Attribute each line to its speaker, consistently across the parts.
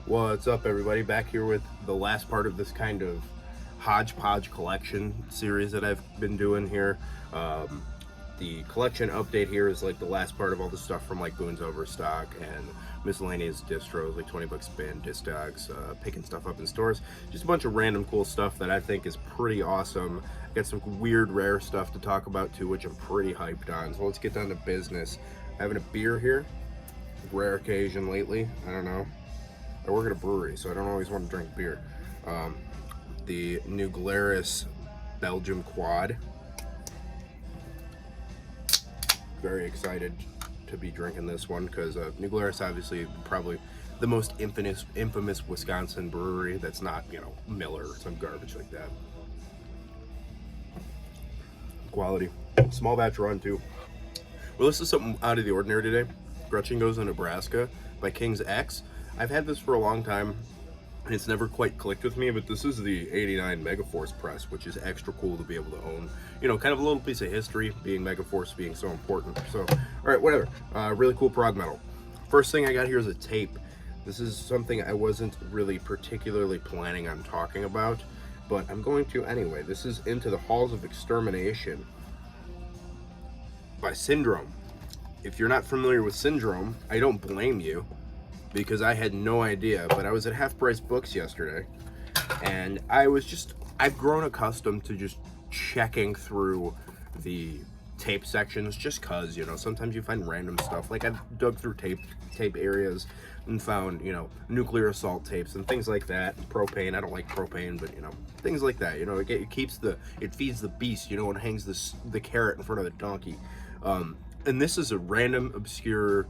Speaker 1: What's up, everybody? Back here with the last part of this kind of hodgepodge collection series that I've been doing here. The collection update here is like the last part of all the stuff from like Boone's Overstock and miscellaneous distros, like 20 bucks spin, Discogs, picking stuff up in stores. Just a bunch of random cool stuff that I think is pretty awesome. Got some weird rare stuff to talk about too, which I'm pretty hyped on. So let's get down to business. Having a beer here, rare occasion lately. I don't know. I work at a brewery, so I don't always want to drink beer. The new Goliath Belgium Quad. Very excited to be drinking this one because New Goliath obviously probably the most infamous Wisconsin brewery that's not, you know, Miller or some garbage like that. Quality. Small batch run too. Well, this is something out of the ordinary today. Gretchen Goes to Nebraska by King's X. I've had this for a long time, and it's never quite clicked with me, but this is the 89 Megaforce press, which is extra cool to be able to own. You know, kind of a little piece of history, being Megaforce being so important. So, all right, whatever. Really cool prog metal. First thing I got here is a tape. This is something I wasn't really particularly planning on talking about, but I'm going to anyway. This is Into the Halls of Extermination by Syndrome. If you're not familiar with Syndrome, I don't blame you, because I had no idea, but I was at Half Price Books yesterday, and I've grown accustomed to just checking through the tape sections just cause, you know, sometimes you find random stuff. Like I've dug through tape areas and found, you know, nuclear assault tapes and things like that. Propane, I don't like propane, but, you know, things like that. You know, it feeds the beast, you know, and hangs the carrot in front of the donkey. And this is a random, obscure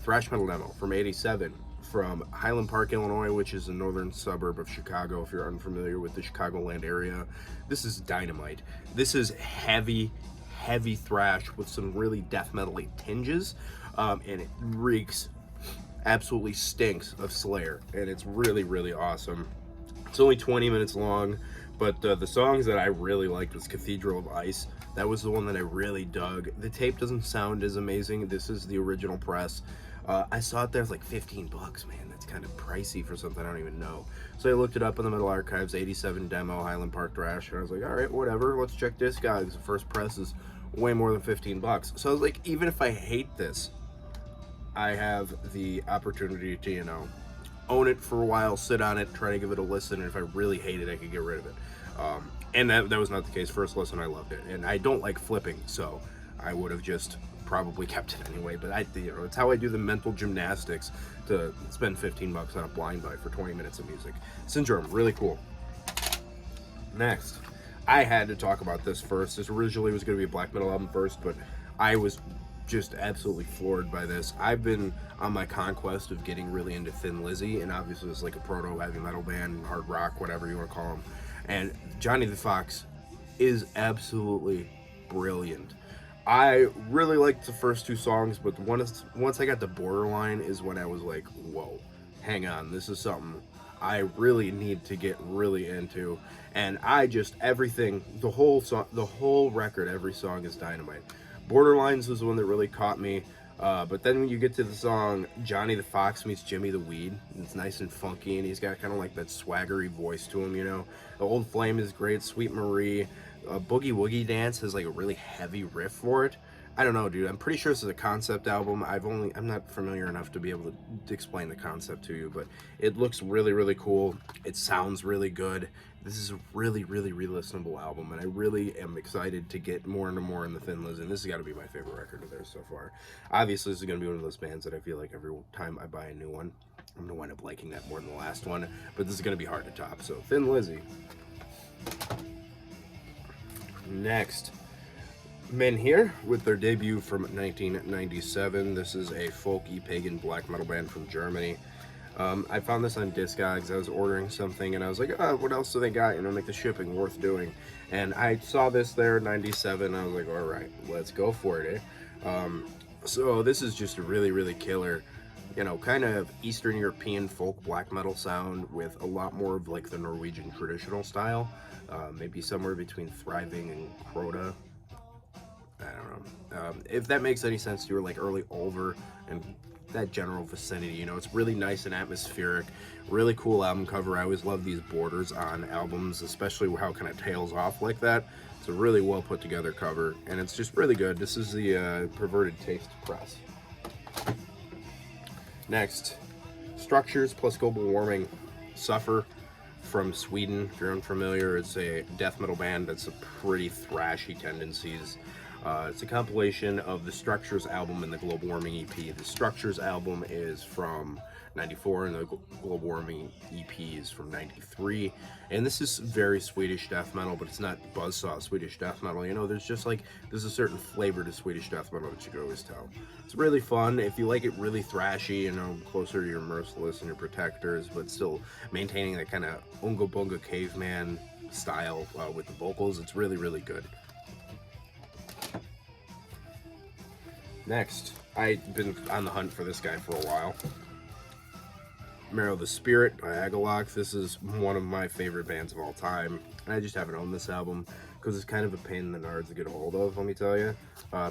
Speaker 1: thrash metal demo from '87 from Highland Park, Illinois, which is a northern suburb of Chicago, if you're unfamiliar with the Chicagoland area. This is dynamite. This is heavy thrash with some really death metal-y tinges, and it reeks, absolutely stinks of Slayer, and it's really awesome. It's only 20 minutes long, but the songs that I really liked was Cathedral of Ice. That was the one that I really dug. The tape doesn't sound as amazing. This is the original press. I saw it there, it's like 15 bucks, man. That's kind of pricey for something I don't even know. So I looked it up in the Metal Archives, 87 demo, Highland Park Thrash, and I was like, all right, whatever, let's check Discogs. The first press is way more than 15 bucks. So I was like, even if I hate this, I have the opportunity to, you know, own it for a while, sit on it, try to give it a listen, and if I really hate it, I could get rid of it. And that was not the case. First listen, I loved it. And I don't like flipping, so I would have just probably kept it anyway. But you know, it's how I do the mental gymnastics to spend 15 bucks on a blind buy for 20 minutes of music. Syndrome, really cool. Next, I had to talk about this first. This originally was going to be a black metal album first, but I was just absolutely floored by this. I've been on my conquest of getting really into Thin Lizzy, and obviously it's like a proto heavy metal band, hard rock, whatever you want to call them. And Johnny the Fox is absolutely brilliant. I really liked the first two songs, but once I got to Borderline is when I was like, whoa, hang on, this is something I really need to get really into. And everything, the whole record, every song is dynamite. Borderlines was the one that really caught me. But then when you get to the song Johnny the Fox meets Jimmy the Weed, it's nice and funky, and he's got kind of like that swaggery voice to him, you know. The Old Flame is great, Sweet Marie. Boogie Woogie Dance has like a really heavy riff for it. I don't know, dude. I'm pretty sure this is a concept album. I'm not familiar enough to be able to explain the concept to you, but it looks really cool. It sounds really good. This is a really re-listenable album, and I really am excited to get more and more in the Thin Lizzy, and this has got to be my favorite record of theirs so far. Obviously, this is going to be one of those bands that I feel like every time I buy a new one, I'm going to wind up liking that more than the last one, but this is going to be hard to top, so Thin Lizzy. Next, Men Here with their debut from 1997. This is a folky pagan black metal band from Germany. I found this on Discogs. I was ordering something and I was like, oh, what else do they got? You know, make the shipping worth doing. And I saw this there in 97. I was like, all right, let's go for it, eh? So this is just a really killer, you know, kind of Eastern European folk black metal sound with a lot more of like the Norwegian traditional style. Maybe somewhere between Thriving and Crota. I don't know. If that makes any sense to you, like early Ulver and that general vicinity. You know, it's really nice and atmospheric. Really cool album cover. I always love these borders on albums, especially how it kind of tails off like that. It's a really well put together cover, and it's just really good. This is the Perverted Taste press. Next, Structures plus Global Warming. Suffer from Sweden. If you're unfamiliar, it's a death metal band that's a pretty thrashy tendencies. It's a compilation of the Structures album and the Global Warming EP. The Structures album is from 94 and the Global Warming EP is from 93. And this is very Swedish death metal, but it's not buzzsaw Swedish death metal. You know, there's a certain flavor to Swedish death metal that you can always tell. It's really fun. If you like it really thrashy, you know, closer to your Merciless and your Protectors, but still maintaining that kind of Unga Bunga caveman style with the vocals, it's really, really good. Next, I've been on the hunt for this guy for a while. Marrow The Spirit by Agalock. This is one of my favorite bands of all time, and I just haven't owned this album because it's kind of a pain in the nards to get a hold of, let me tell you.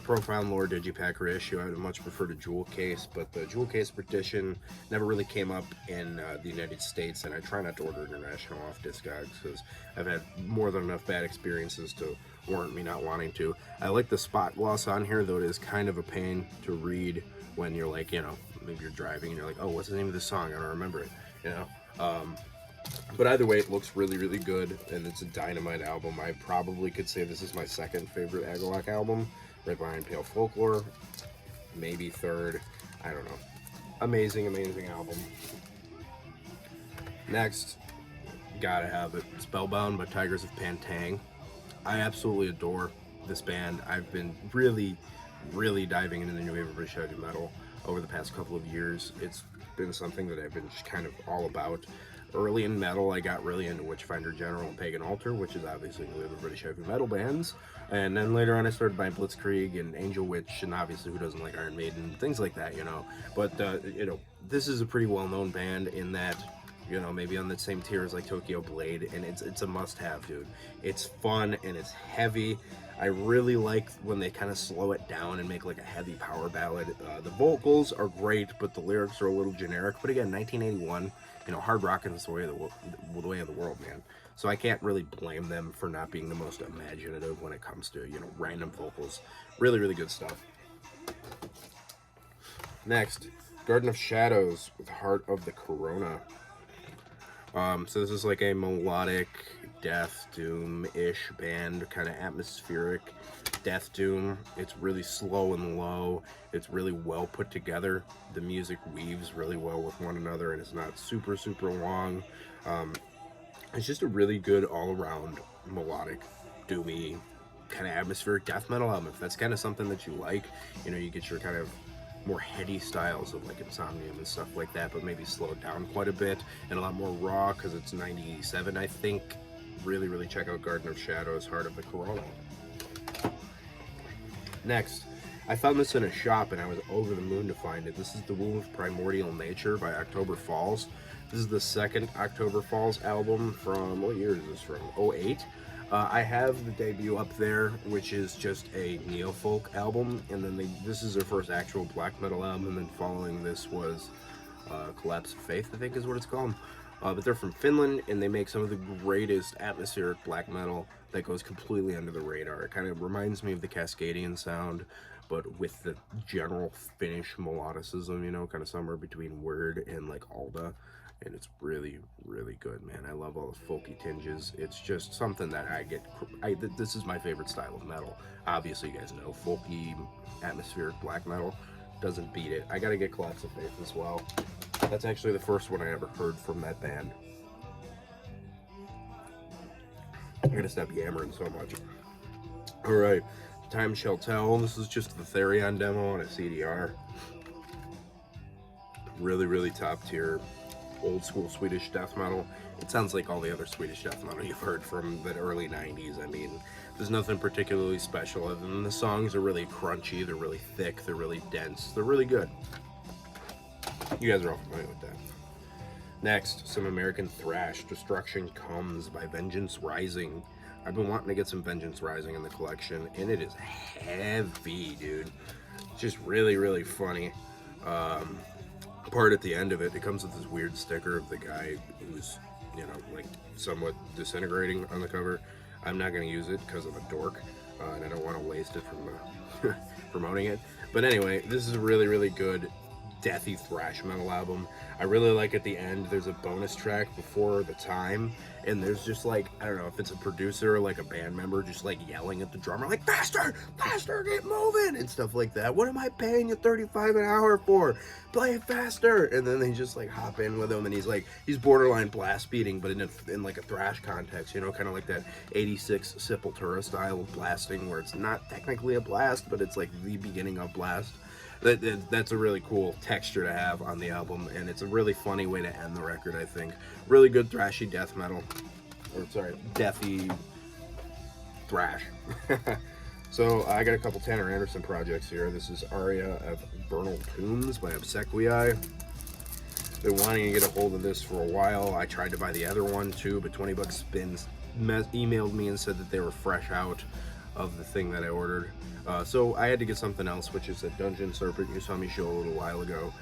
Speaker 1: Profile and Lore Digipack reissue, I would much prefer the Jewel Case, but the Jewel Case partition never really came up in the United States, and I try not to order international off Discogs because I've had more than enough bad experiences to warrant me not wanting to. I like the spot gloss on here, though it is kind of a pain to read when you're like, you know, maybe you're driving and you're like, oh, what's the name of this song? I don't remember it, you know? But either way, it looks really, really good, and it's a dynamite album. I probably could say this is my second favorite Agalock album, right behind Pale Folklore, maybe third, I don't know. Amazing, amazing album. Next, gotta have it, Spellbound by Tigers of Pantang. I absolutely adore this band. I've been really, really diving into the new wave of British heavy metal over the past couple of years. It's been something that I've been just kind of all about. Early in metal, I got really into Witchfinder General and Pagan Altar, which is obviously new wave of British heavy metal bands. And then later on, I started buying Blitzkrieg and Angel Witch, and obviously, who doesn't like Iron Maiden, things like that, you know. But, you know, this is a pretty well-known band in that, you know, maybe on the same tier as like Tokyo Blade, and it's a must-have, dude. It's fun and it's heavy. I really like when they kind of slow it down and make like a heavy power ballad. The vocals are great, but the lyrics are a little generic. But again, 1981, you know, hard rocking is the way of the world, man. So I can't really blame them for not being the most imaginative when it comes to, you know, random vocals. Really, really good stuff. Next, Garden of Shadows with Heart of the Corona. So this is like a melodic death doom-ish band, kind of atmospheric death doom. It's really slow and low. It's really well put together. The music weaves really well with one another, and it's not super, super long. It's just a really good all-around melodic, doomy, kind of atmospheric death metal album. If that's kind of something that you like, you know, you get your kind of more heady styles of like Insomnium and stuff like that, but maybe slowed down quite a bit and a lot more raw because it's 97, I think. Really, really check out Garden of Shadows, Heart of the Corona. Next, I found this in a shop and I was over the moon to find it. This is The Womb of Primordial Nature by October Falls. This is the second October Falls album from, what year is this from? 08. I have the debut up there, which is just a neo-folk album, and then this is their first actual black metal album, and then following this was Collapse of Faith, I think is what it's called. But they're from Finland, and they make some of the greatest atmospheric black metal that goes completely under the radar. It kind of reminds me of the Cascadian sound, but with the general Finnish melodicism, you know, kind of somewhere between Word and like Alda. And it's really, really good, man. I love all the folky tinges. It's just something that this is my favorite style of metal. Obviously, you guys know, folky, atmospheric black metal doesn't beat it. I gotta get Collapse of Faith as well. That's actually the first one I ever heard from that band. I gotta stop yammering so much. Alright, Time Shall Tell. This is just the Therion demo on a CDR. Really, really top tier. Old school Swedish death metal. It sounds like all the other Swedish death metal you've heard from the early 90s. I mean, there's nothing particularly special other than the songs are really crunchy, they're really thick, they're really dense, they're really good. You guys are all familiar with that. Next, some American thrash. Destruction Comes by Vengeance Rising. I've been wanting to get some Vengeance Rising in the collection, and it is heavy, dude. It's just really, really funny. part at the end of it. It comes with this weird sticker of the guy who's, you know, like somewhat disintegrating on the cover. I'm not going to use it because I'm a dork, and I don't want to waste it from promoting it. But anyway, this is a really, really good deathy thrash metal album. I really like at the end, there's a bonus track before the time, and there's just like, I don't know if it's a producer or like a band member just like yelling at the drummer like, faster, faster, get moving, and stuff like that. What am I paying you $35 an hour for? Play it faster. And then they just like hop in with him, and he's borderline blast beating, but in like a thrash context, you know, kind of like that 86 Sepultura style of blasting where it's not technically a blast, but it's like the beginning of blast. That's a really cool texture to have on the album, and it's a really funny way to end the record, I think. Really good thrashy death metal. Or, sorry, deathy thrash. So, I got a couple Tanner Anderson projects here. This is Aria of Vernal Tombs by Absequiai. Been wanting to get a hold of this for a while. I tried to buy the other one, too, but 20 Bucks Spins emailed me and said that they were fresh out of the thing that I ordered. So I had to get something else, which is a Dungeon Serpent you saw me show a little while ago.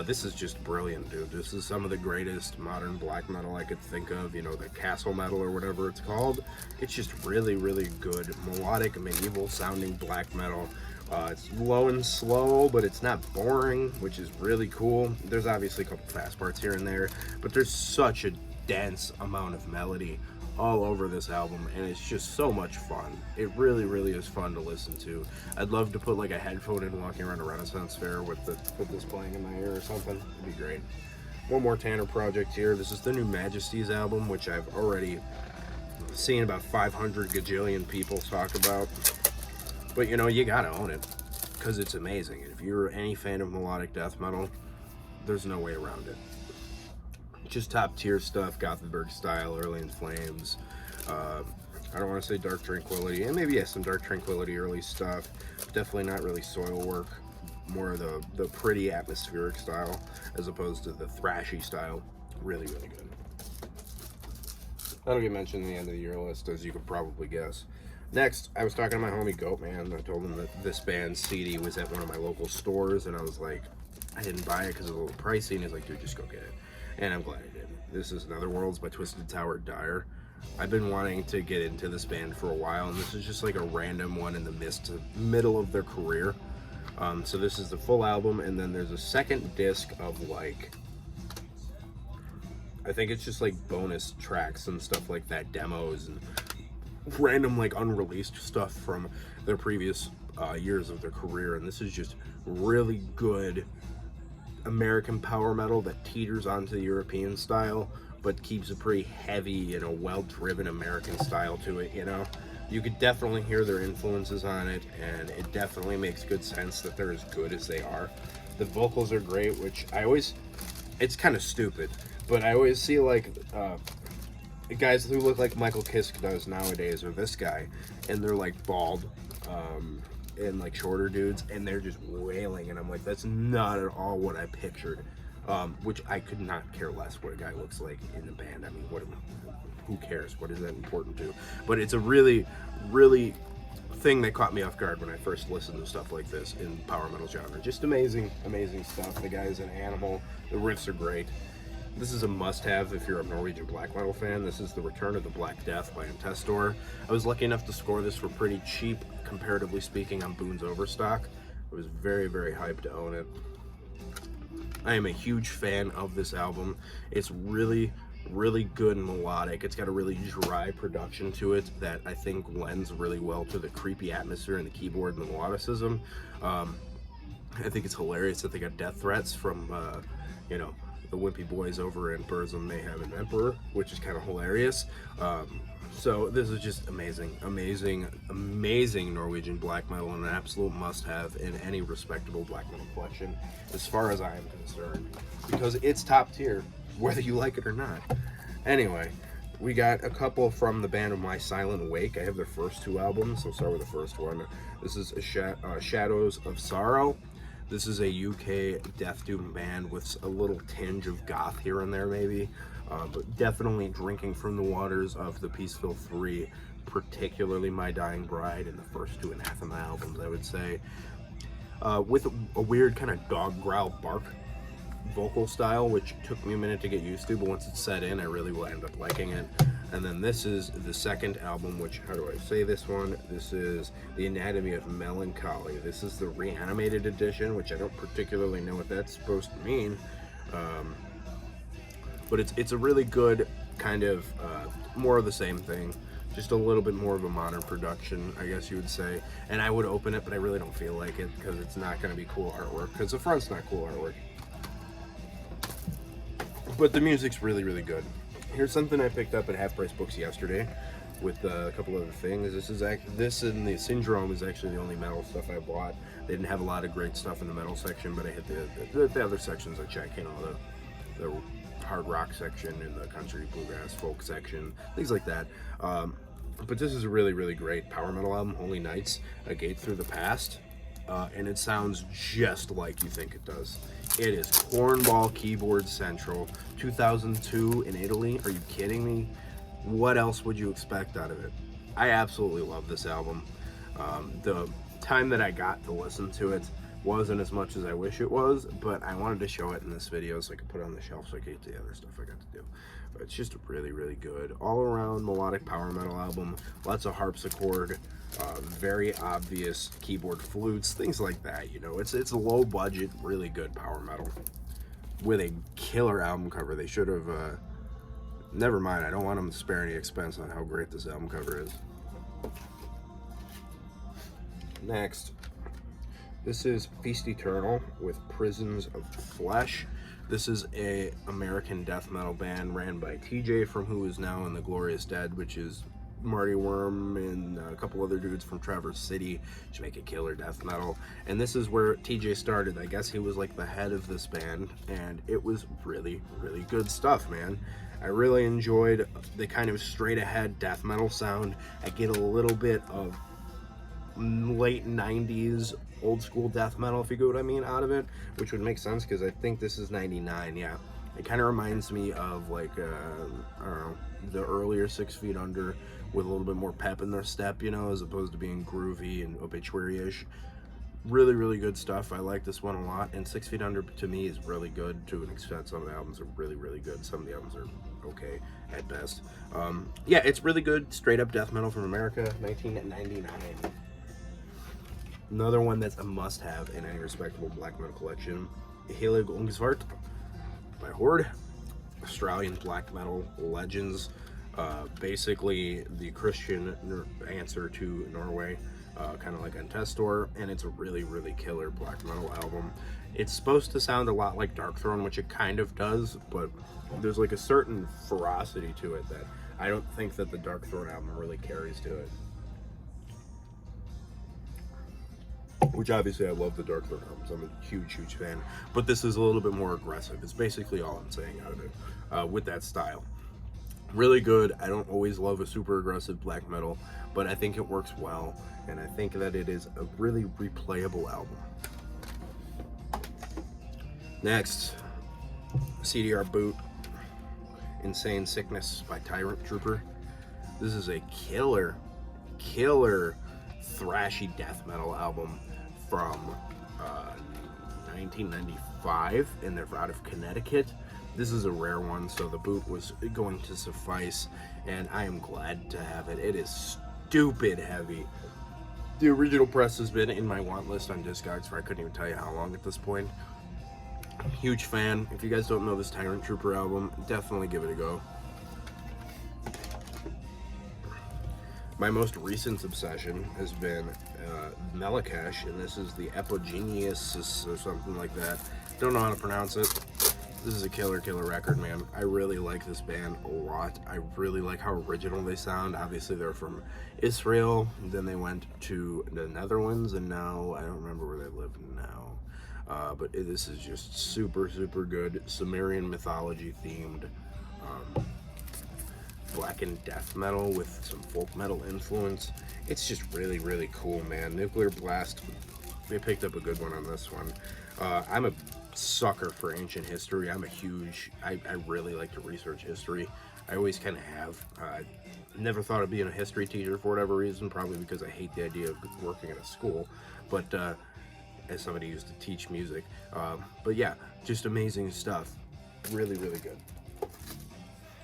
Speaker 1: This is just brilliant, dude. This is some of the greatest modern black metal I could think of, you know, the castle metal or whatever it's called. It's just really, really good melodic, medieval sounding black metal. It's low and slow, but it's not boring, which is really cool. There's obviously a couple fast parts here and there, but there's such a dense amount of melody all over this album, and it's just so much fun. It really, really is fun to listen to. I'd love to put like a headphone in walking around a Renaissance fair with this playing in my ear or something. It'd be great. One more Tanner project here. This is the new Majesty's album, which I've already seen about 500 gajillion people talk about. But you know, you gotta own it because it's amazing. And if you're any fan of melodic death metal, there's no way around it. Just top tier stuff, Gothenburg style, Early in Flames. I don't want to say Dark Tranquility, and maybe some Dark Tranquility early stuff. Definitely not really soil work, more of the pretty atmospheric style as opposed to the thrashy style. Really, really good. That'll get mentioned in the end of the year list, as you could probably guess. Next, I was talking to my homie Goatman. I told him that this band's CD was at one of my local stores, and I was like, I didn't buy it because it was a little pricey, and he's like, dude, just go get it. And I'm glad I did. This is Nether Worlds by Twisted Tower Dire. I've been wanting to get into this band for a while, and this is just like a random one in the middle of their career. So this is the full album, and then there's a second disc of like, I think it's just like bonus tracks and stuff like that, demos and random like unreleased stuff from their previous years of their career. And this is just really good American power metal that teeters onto the European style, but keeps a pretty heavy, you know, well-driven American style to it, you know? You could definitely hear their influences on it, and it definitely makes good sense that they're as good as they are. The vocals are great, which it's kind of stupid, but I always see like guys who look like Michael Kiske does nowadays, or this guy, and they're like bald, and like shorter dudes, and they're just wailing, and I'm like, that's not at all what I pictured. Which I could not care less what a guy looks like in a band. I mean, who cares? What is that important to? But it's a really, really thing that caught me off guard when I first listened to stuff like this in power metal genre. Just amazing, amazing stuff. The guy's an animal. The riffs are great. This is a must-have if you're a Norwegian black metal fan. This is The Return of the Black Death by Intest Door. I was lucky enough to score this for pretty cheap, comparatively speaking, on Boone's Overstock. I was very, very hyped to own it. I am a huge fan of this album. It's really, really good and melodic. It's got a really dry production to it that I think lends really well to the creepy atmosphere and the keyboard and the melodicism. I think it's hilarious that they got death threats from, you know, the wimpy boys over in Birds of Mayhem and Emperor, which is kind of hilarious. So this is just amazing, amazing, amazing Norwegian black metal, and an absolute must-have in any respectable black metal collection, as far as I am concerned, because it's top tier, whether you like it or not. Anyway, we got a couple from the band of My Silent Wake. I have their first two albums. I'll start with the first one. This is Shadows of Sorrow. This is a UK death doom band with a little tinge of goth here and there, maybe. But definitely drinking from the waters of the Peaceful 3, particularly My Dying Bride and the first two Anathema albums, I would say. with a weird kind of dog growl bark vocal style, which took me a minute to get used to, but once it's set in, I really will end up liking it. And then this is the second album, which, how do I say this one? This is The Anatomy of Melancholy. This is the reanimated edition, which I don't particularly know what that's supposed to mean. But it's a really good kind of more of the same thing. Just a little bit more of a modern production, I guess you would say. And I would open it, but I really don't feel like it because it's not going to be cool artwork, because the front's not cool artwork. But the music's really, really good. Here's something I picked up at Half Price Books yesterday with a couple other things. This and the Syndrome is actually the only metal stuff I bought. They didn't have a lot of great stuff in the metal section, but I hit the other sections I check, you know, the hard rock section and the country, bluegrass, folk section, things like that. But this is a really, really great power metal album, Holy Nights, A Gate Through the Past. And it sounds just like you think it does. It is cornball keyboard central. 2002 in Italy. Are you kidding me? What else would you expect out of it? I absolutely love this album. The time that I got to listen to it wasn't as much as I wish it was, but I wanted to show it in this video so I could put it on the shelf so I could get to the other stuff I got to do. But it's just really, really good. All around melodic power metal album. Lots of harpsichord. Very obvious keyboard flutes, things like that, you know. It's a low budget, really good power metal with a killer album cover. They should have never mind, I don't want them to spare any expense on how great this album cover is. Next, this is Feasty Turtle with Prisons of Flesh. This is a American death metal band ran by TJ, from who is now in the Glorious Dead, which is Marty Worm and a couple other dudes from Traverse City, which make a killer death metal. And this is where TJ started. I guess he was like the head of this band, and it was really, really good stuff, man. I really enjoyed the kind of straight ahead death metal sound. I get a little bit of late 90s old school death metal, if you get what I mean, out of it, which would make sense because I think this is 99. Yeah, it kind of reminds me of like I don't know, the earlier 6 Feet Under with a little bit more pep in their step, you know, as opposed to being groovy and obituary-ish. Really, really good stuff. I like this one a lot, and 6 Feet Under to me is really good to an extent. Some of the albums are really, really good. Some of the albums are okay at best. Yeah, it's really good straight up death metal from America, 1999. Another one that's a must-have in any respectable black metal collection, Heilig Ungsvart by Horde. Australian black metal legends, basically the Christian answer to Norway, kind of like Intest Door, and it's a really, really killer black metal album. It's supposed to sound a lot like Darkthrone, which it kind of does, but there's like a certain ferocity to it that I don't think that the Darkthrone album really carries to it. Which obviously I love the Darkthrone albums. I'm a huge, huge fan. But this is a little bit more aggressive. It's basically all I'm saying out of it, with that style. Really good. I don't always love a super aggressive black metal, but I think it works well, and I think that it is a really replayable album. Next, CDR Boot, Insane Sickness by Tyrant Trooper. This is a killer thrashy death metal album from 1995, and they're out of Connecticut. This is a rare one, so the boot was going to suffice, and I am glad to have it. It is stupid heavy. The original press has been in my want list on Discogs for I couldn't even tell you how long at this point. Huge fan. If you guys don't know this Tyrant Trooper album, definitely give it a go. My most recent obsession has been Malacash, and this is the Epigenesis or something like that. Don't know how to pronounce it. This is a killer record, man. I really like this band a lot. I really like how original they sound. Obviously, they're from Israel. Then they went to the Netherlands, and now I don't remember where they live now. But this is just super good. Sumerian mythology themed. Blackened death metal with some folk metal influence. It's just really cool, man. Nuclear Blast, they picked up a good one on this one. I'm a sucker for ancient history. I really like to research history. I always kind of have. Never thought of being a history teacher for whatever reason, probably because I hate the idea of working at a school. But as somebody who used to teach music. But yeah, just amazing stuff. Really, really good.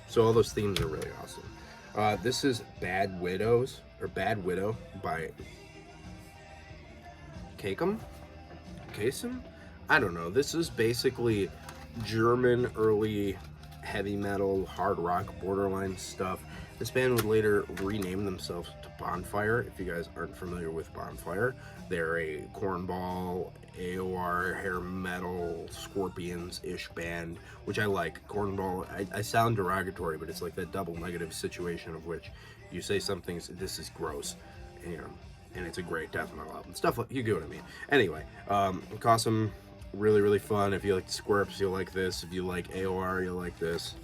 Speaker 1: So all those themes are really awesome. This is Bad Widows, or Bad Widow by Kasem? I don't know. This is basically German early heavy metal, hard rock, borderline stuff. This band would later rename themselves to Bonfire. If you guys aren't familiar with Bonfire, they're a cornball, AOR, hair metal, Scorpions-ish band, which I like. Cornball, I sound derogatory, but it's like that double negative situation of which you say something, this is gross, and, you know, and it's a great death metal album. Stuff like, you get what I mean. Anyway, Kasem, really, really fun. If you like Squirps, you'll like this. If you like AOR, you'll like this.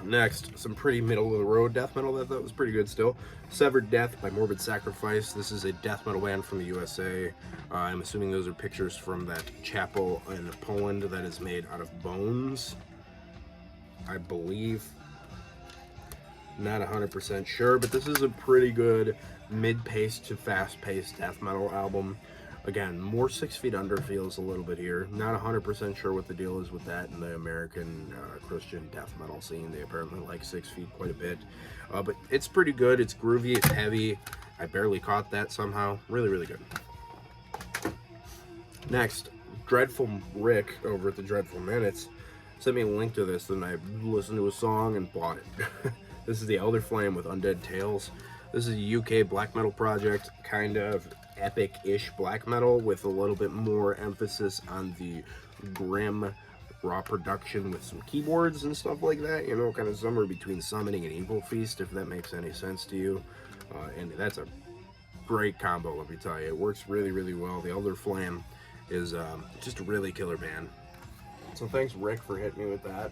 Speaker 1: Next, some pretty middle-of-the-road death metal that I thought was pretty good still. Severed Death by Morbid Sacrifice. This is a death metal band from the USA. I'm assuming those are pictures from that chapel in Poland that is made out of bones, I believe. Not 100% sure, but this is a pretty good mid-paced to fast-paced death metal album. Again, more 6 Feet Under feels a little bit here. Not 100% sure what the deal is with that in the American Christian death metal scene. They apparently like 6 Feet quite a bit. But it's pretty good. It's groovy. It's heavy. I barely caught that somehow. Really, really good. Next, Dreadful Rick over at the Dreadful Minutes sent me a link to this, and I listened to a song and bought it. This is the Elder Flame with Undead Tales. This is a UK black metal project, kind of epic-ish black metal with a little bit more emphasis on the grim raw production with some keyboards and stuff like that, you know, kind of somewhere between Summoning and Evil Feast, if that makes any sense to you. And that's a great combo, let me tell you. It works really, really well. The Elder Flame is just a really killer band. So thanks, Rick, for hitting me with that.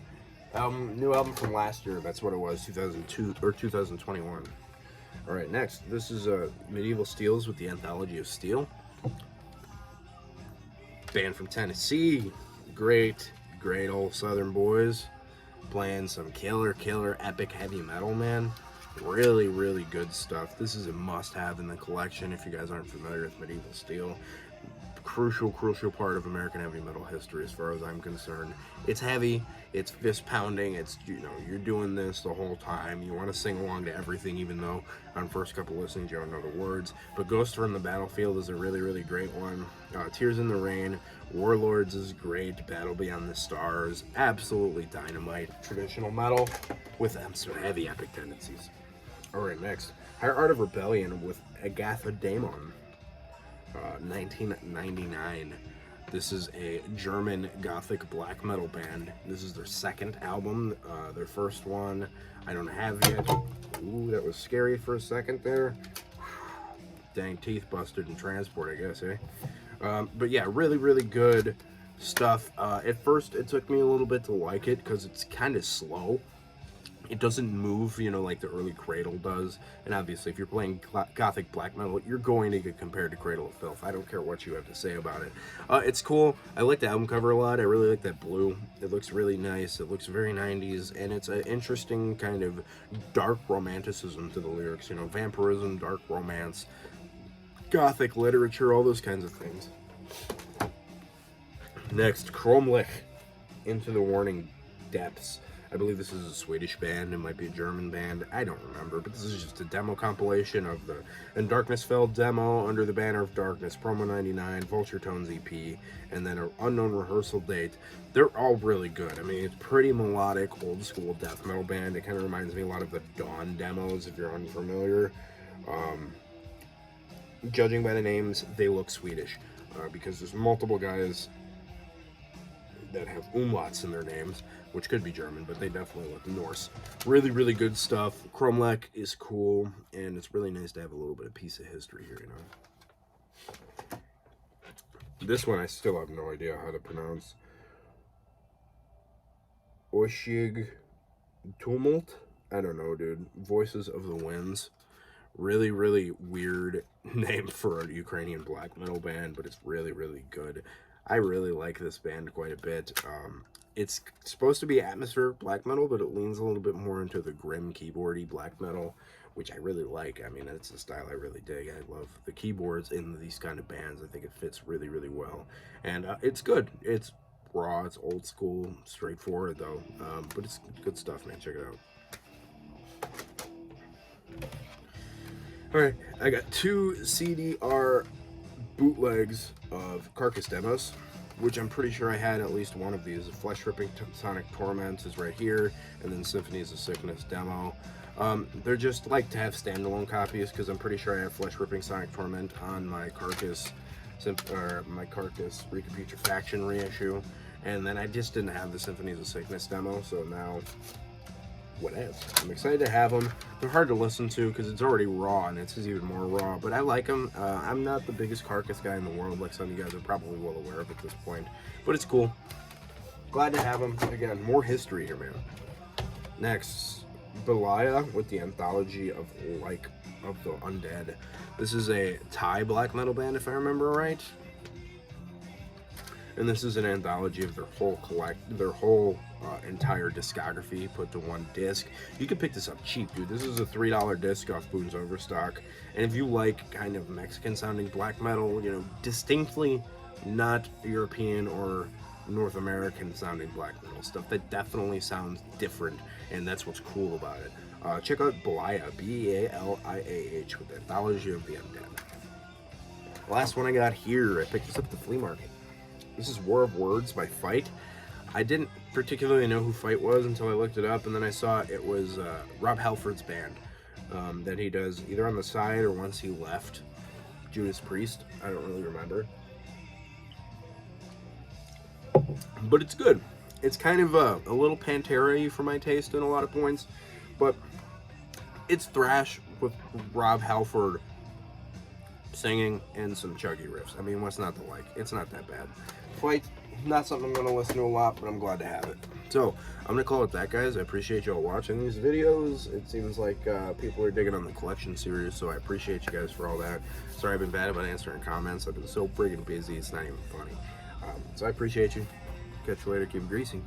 Speaker 1: New album from last year, that's what it was, 2002 or 2021. All right, next, this is Medieval Steels with the Anthology of Steel. Band from Tennessee. Great old Southern boys playing some killer epic heavy metal, man. Really, really good stuff. This is a must-have in the collection if you guys aren't familiar with Medieval Steel. Crucial part of American heavy metal history as far as I'm concerned. It's heavy, it's fist pounding, it's, you know, you're doing this the whole time. You want to sing along to everything, even though on first couple listens you don't know the words. But Ghost from the Battlefield is a really great one. Tears in the Rain, Warlords is great, Battle Beyond the Stars, absolutely dynamite traditional metal with some heavy epic tendencies. Alright, next, Higher Art of Rebellion with Agatha Daemon. 1999. This is a German gothic black metal band. This is their second album. Their first one I don't have yet. Ooh, that was scary for a second there. Dang, teeth busted in transport, I guess, eh? But yeah, really good stuff. At first, it took me a little bit to like it because it's kind of slow. It doesn't move, you know, like the early Cradle does. And obviously, if you're playing gothic black metal, you're going to get compared to Cradle of Filth. I don't care what you have to say about it. It's cool. I like the album cover a lot. I really like that blue. It looks really nice. It looks very 90s. And it's an interesting kind of dark romanticism to the lyrics. You know, vampirism, dark romance, gothic literature, all those kinds of things. Next, Kromlich, Into the Warning Depths. I believe this is a Swedish band. It might be a German band. I don't remember, but this is just a demo compilation of the In Darkness Fell demo, Under the Banner of Darkness, Promo 99, Vulture Tones EP, and then an unknown rehearsal date. They're all really good. I mean, it's pretty melodic, old school death metal band. It kind of reminds me a lot of the Dawn demos, if you're unfamiliar. Judging by the names, they look Swedish, because there's multiple guys that have umlauts in their names, which could be German, but they definitely look Norse. Really good stuff. Kromlich is cool, and it's really nice to have a little bit of piece of history here, you know. This one I still have no idea how to pronounce. Oshig Tumult? I don't know, dude. Voices of the Winds. Really weird name for a Ukrainian black metal band, but it's really good. I really like this band quite a bit. It's supposed to be atmospheric black metal, but it leans a little bit more into the grim keyboardy black metal, which I really like. I mean, it's a style I really dig. I love the keyboards in these kind of bands. I think it fits really, really well. And it's good. It's raw, it's old school, straightforward though. But it's good stuff, man. Check it out. Alright, I got 2 CDR bootlegs of Carcass demos, which I'm pretty sure I had at least one of these. Flesh Ripping Sonic Torment is right here, and then Symphonies of Sickness demo. They're just like to have standalone copies, because I'm pretty sure I have Flesh Ripping Sonic Torment on my Carcass Reputrefaction reissue, and then I just didn't have the Symphonies of Sickness demo, so now what is? I'm excited to have them. They're hard to listen to because it's already raw, and it's even more raw, but I like them. I'm not the biggest Carcass guy in the world, like some of you guys are probably well aware of at this point, but it's cool. Glad to have them. Again, more history here, man. Next, Goliath with the Anthology of the Undead. This is a Thai black metal band, if I remember right. And this is an anthology of their whole entire discography put to one disc. You can pick this up cheap, dude. This is a $3 disc off Boone's Overstock. And if you like kind of Mexican sounding black metal, you know, distinctly not European or North American sounding black metal stuff, that definitely sounds different, and that's what's cool about it. Check out Goliath, B-A-L-I-A-H, with the Anthology of the Undead. Last one I got here, I picked this up at the flea market. This is War of Words by Fight. I didn't particularly know who Fight was until I looked it up, and then I saw it was Rob Halford's band that he does either on the side or once he left Judas Priest. I don't really remember. But it's good. It's kind of a little Pantera-y for my taste in a lot of points, but it's thrash with Rob Halford singing and some chuggy riffs. I mean, what's not to like? It's not that bad. Fight, not something I'm going to listen to a lot, but I'm glad to have it. So, I'm going to call it that, guys. I appreciate y'all watching these videos. It seems like people are digging on the collection series, so I appreciate you guys for all that. Sorry I've been bad about answering comments. I've been so friggin' busy, it's not even funny. So I appreciate you. Catch you later. Keep it greasy.